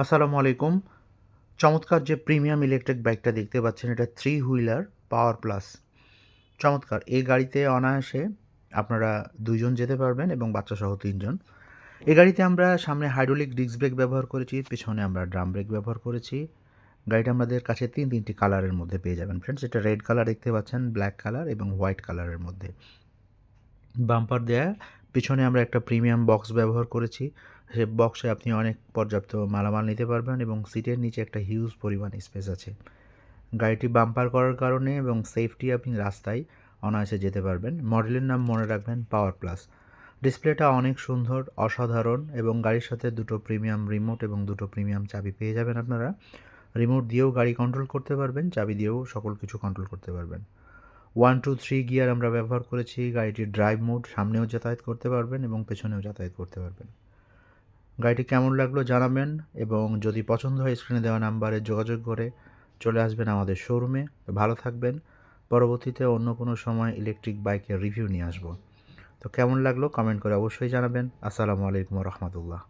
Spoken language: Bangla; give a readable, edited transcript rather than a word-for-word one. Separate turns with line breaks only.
আসসালামু আলাইকুম। চমৎকার যে প্রিমিয়াম ইলেকট্রিক বাইকটা দেখতে পাচ্ছেন, এটা 3 হুইলার পাওয়ার প্লাস। চমৎকার! এই গাড়িতে অনায়াসে আপনারা ২ জন যেতে পারবেন এবং বাচ্চাসহ ৩ জন। এই গাড়িতে আমরা সামনে হাইড্রোলিক ডিস্ক ব্রেক ব্যবহার করেছি, পেছনে আমরা ড্রাম ব্রেক ব্যবহার করেছি। গাড়িটা আমাদের কাছে ৩টি কালারের মধ্যে পেয়ে যাবেন ফ্রেন্ডস। এটা রেড কালার দেখতে পাচ্ছেন, ব্ল্যাক কালার এবং হোয়াইট কালারের মধ্যে। বাম্পার দেয়া, পিছনে আমরা একটা প্রিমিয়াম বক্স ব্যবহার করেছি। সে বক্সে আপনি অনেক পর্যাপ্ত মালামাল নিতে পারবেন এবং সিটের নিচে একটা হিউজ পরিমাণ স্পেস আছে। গাড়িটি বাম্পার করার কারণে এবং সেফটি আপনি রাস্তায় অনায়াসে যেতে পারবেন। মডেলের নাম মনে রাখবেন পাওয়ার প্লাস। ডিসপ্লেটা অনেক সুন্দর, অসাধারণ এবং গাড়ির সাথে 2টো প্রিমিয়াম রিমোট এবং 2টো প্রিমিয়াম চাবি পেয়ে যাবেন আপনারা। রিমোট দিয়েও গাড়ি কন্ট্রোল করতে পারবেন, চাবি দিয়েও সকল কিছু কন্ট্রোল করতে পারবেন। 1, 2, 3 গিয়ার আমরা ব্যবহার করেছি। গাড়িটির ড্রাইভ মোড, সামনেও যাতায়াত করতে পারবেন এবং পেছনেও যাতায়াত করতে পারবেন। গাড়িটি কেমন লাগলো জানাবেন এবং যদি পছন্দ হয় স্ক্রিনে দেওয়া নাম্বারে যোগাযোগ করে চলে আসবেন আমাদের শোরুমে। ভালো থাকবেন। পরবর্তীতে অন্য কোনো সময় ইলেকট্রিক বাইকের রিভিউ নিয়ে আসব। তো কেমন লাগলো কমেন্ট করে অবশ্যই জানাবেন। আসসালামু আলাইকুম ওয়া রাহমাতুল্লাহ।